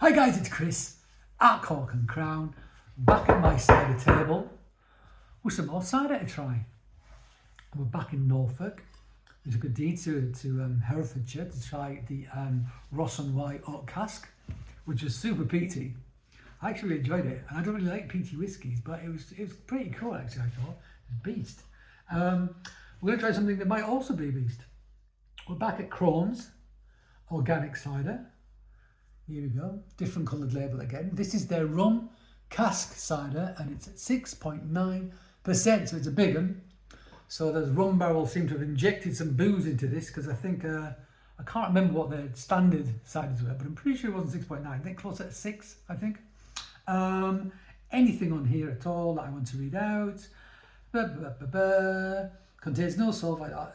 Hi guys, it's Chris at Cork and Crone, back at my cider table with some more cider to try. We're back in Norfolk. We took a detour to Herefordshire to try the Ross and White Oak Cask, which is super peaty. I actually really enjoyed it, and I don't really like peaty whiskies, but it was pretty cool actually. I thought it was beast. We're going to try something that might also be beast. We're back at Crone's organic cider. Here we go, different coloured label again. This is their rum cask cider and it's at 6.9%, so it's a big one. So those rum barrels seem to have injected some booze into this because I think, I can't remember what their standard ciders were, but I'm pretty sure it wasn't 6.9, I think closer to 6, I think. Anything on here at all that I want to read out? Contains no sulfite or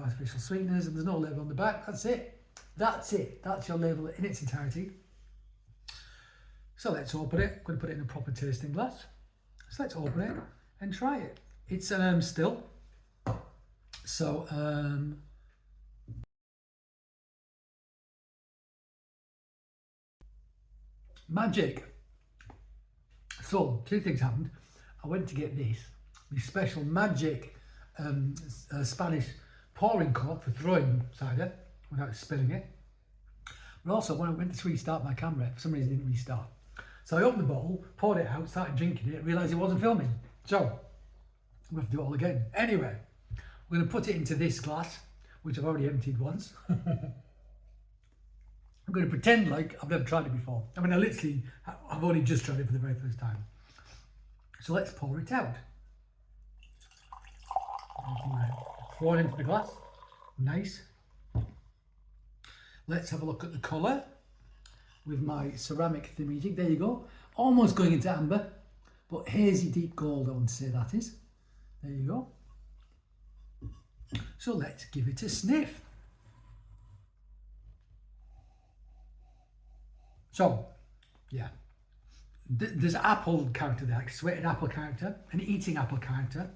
artificial sweeteners, and there's no label on the back. That's it. That's your label in its entirety. So let's open it. I'm going to put it in a proper tasting glass. So let's open it and try it. It's still. So magic. So two things happened. I went to get this special magic Spanish pouring cork for throwing cider without spilling it. But also when I went to restart my camera, for some reason it didn't restart. So I opened the bottle, poured it out, started drinking it, realised it wasn't filming. So we have to do it all again. Anyway, we're going to put it into this glass, which I've already emptied once. I'm going to pretend like I've never tried it before. I mean, I've only just tried it for the very first time. So let's pour it out. Throw it into the glass. Nice. Let's have a look at the colour with my ceramic thermometer. There you go. Almost going into amber, but hazy deep gold, I want to say that is. There you go. So let's give it a sniff. So, yeah. There's apple character there, like sweated apple character, an eating apple character.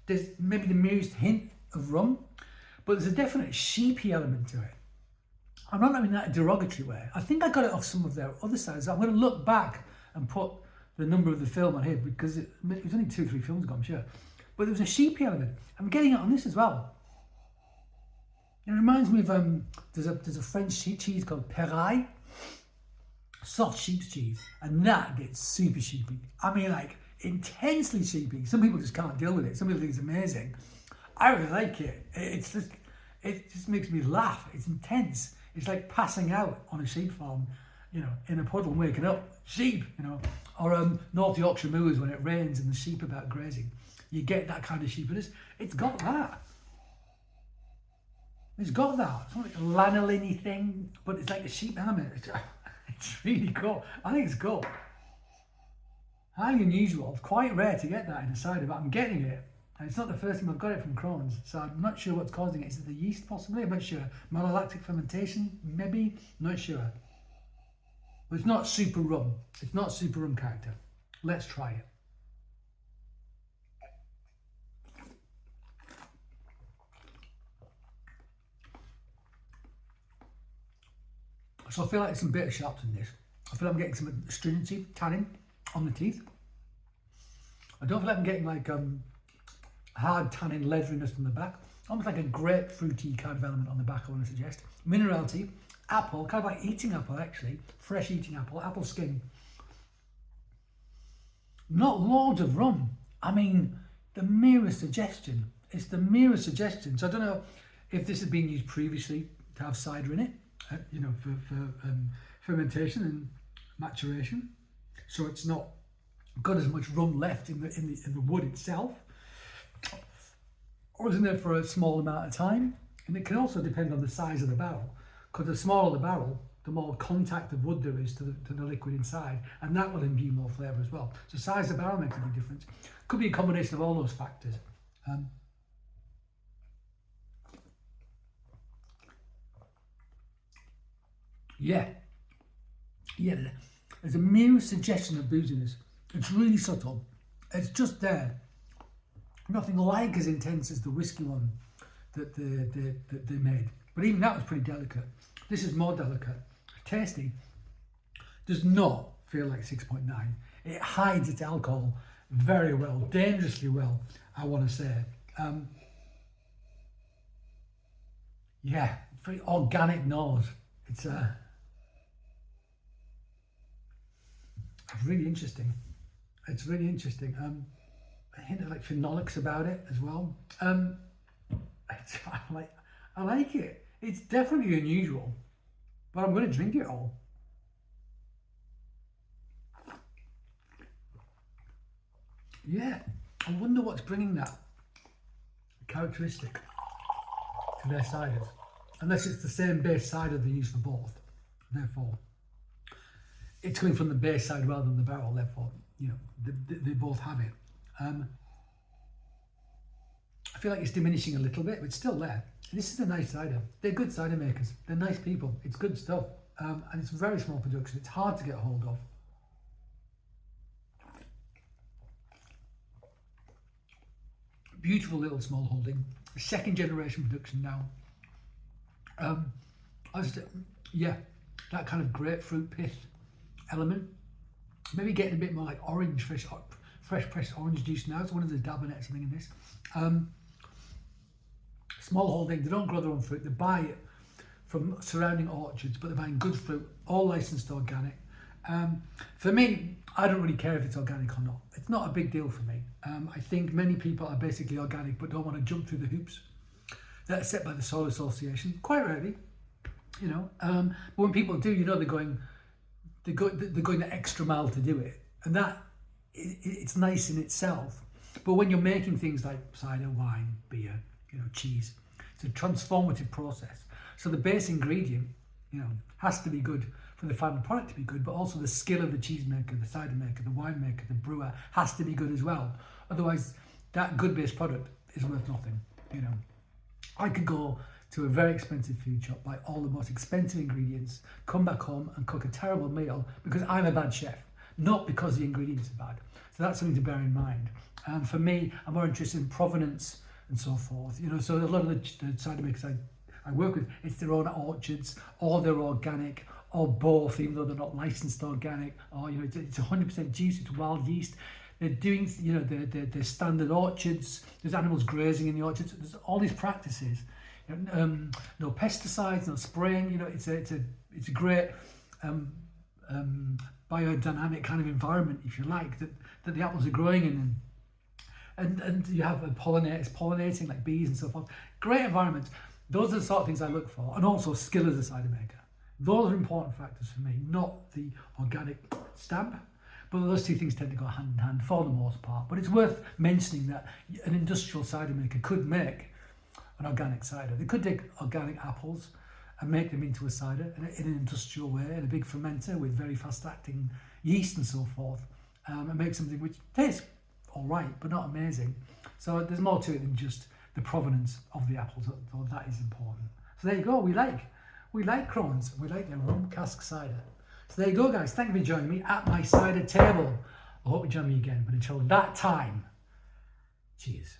There's maybe the merest hint of rum, but there's a definite sheepy element to it. I'm not in that derogatory way. I think I got it off some of their other sides. I'm going to look back and put the number of the film on here because it was only 2-3 films ago, I'm sure. But there was a sheepy element. I'm getting it on this as well. It reminds me of there's a French cheese called Peraille, soft sheep's cheese, and that gets super sheepy. I mean, like intensely sheepy. Some people just can't deal with it. Some people think it's amazing. I really like it. It just makes me laugh. It's intense. It's like passing out on a sheep farm, you know, in a puddle and waking up. Sheep, you know, or North Yorkshire moors when it rains and the sheep about grazing. You get that kind of sheepiness. It's got that. It's got that. It's not like a lanolin-y thing, but it's like a sheep element. It's really cool. I think it's cool. Highly unusual. It's quite rare to get that in a cider, but I'm getting it. And it's not the first time I've got it from Crone's, so I'm not sure what's causing it. Is it the yeast possibly? I'm not sure. Malolactic fermentation, maybe? Not sure. But it's not super rum. It's not super rum character. Let's try it. So I feel like there's some bitter sharps in this. I feel like I'm getting some astringency, tannin on the teeth. I don't feel like I'm getting like hard tannin leatheriness from the back. Almost like a grapefruity kind of element on the back, I want to suggest. Minerality, apple, kind of like eating apple actually. Fresh eating apple, apple skin. Not loads of rum. I mean, the merest suggestion. It's the merest suggestion. So I don't know if this has been used previously to have cider in it, you know, for fermentation and maturation. So it's not got as much rum left in the wood itself. Or isn't there for a small amount of time? And it can also depend on the size of the barrel, because the smaller the barrel, the more contact of wood there is to the liquid inside, and that will imbue more flavour as well. So size of the barrel makes a big difference. Could be a combination of all those factors. Yeah, there's a mere suggestion of booziness. It's really subtle. It's just there. Nothing like as intense as the whiskey one that they made. But even that was pretty delicate. This is more delicate. Tasty. does not feel like 6.9. It hides its alcohol very well, dangerously well, I want to say. Yeah, very organic nose. It's really interesting. It's really interesting. A hint of like phenolics about it as well. I like it. It's definitely unusual, but I'm going to drink it all. Yeah, I wonder what's bringing that characteristic to their ciders. Unless it's the same base cider they use for both. Therefore, it's coming from the base side rather than the barrel. Therefore, you know, they both have it. I feel like it's diminishing a little bit, but it's still there. This is a nice cider. They're good cider makers. They're nice people. It's good stuff. And it's very small production. It's hard to get hold of. Beautiful little small holding. Second generation production now. Yeah, that kind of grapefruit pith element. Maybe getting a bit more like orange, fresh pressed orange juice now. It's one of the dabinets, something in this. Small holding. They don't grow their own fruit. They buy it from surrounding orchards, but they're buying good fruit, all licensed organic. For me, I don't really care if it's organic or not. It's not a big deal for me. I think many people are basically organic but don't want to jump through the hoops that are set by the Soil Association. Quite rarely, you know. But when people do, you know, they're going the extra mile to do it, and that it's nice in itself. But when you're making things like cider, wine, beer, you know, cheese, it's a transformative process. So the base ingredient, you know, has to be good for the final product to be good, but also the skill of the cheesemaker, the cider maker, the winemaker, the brewer has to be good as well. Otherwise, that good base product is worth nothing. You know, I could go to a very expensive food shop, buy all the most expensive ingredients, come back home and cook a terrible meal because I'm a bad chef, not because the ingredients are bad. So that's something to bear in mind. For me, I'm more interested in provenance and so forth. You know, so a lot of the cider makers I work with, it's their own orchards, or they're organic, or both, even though they're not licensed organic, or, you know, it's 100% juice, it's wild yeast. They're doing, you know, their standard orchards. There's animals grazing in the orchards. There's all these practices. You know, no pesticides, no spraying. You know, it's a great biodynamic kind of environment, if you like, that the apples are growing in, and you have pollinators pollinating like bees and so forth. Great environments. Those are the sort of things I look for, and also skill as a cider maker. Those are important factors for me, not the organic stamp. But those two things tend to go hand in hand for the most part. But it's worth mentioning that an industrial cider maker could make an organic cider. They could take organic apples and make them into a cider in an industrial way, in a big fermenter with very fast-acting yeast and so forth, and make something which tastes all right, but not amazing. So there's more to it than just the provenance of the apples, though that is important. So there you go. We like Crone's. We like their rum cask cider. So there you go, guys. Thank you for joining me at my cider table. I hope you join me again. But until that time, cheers.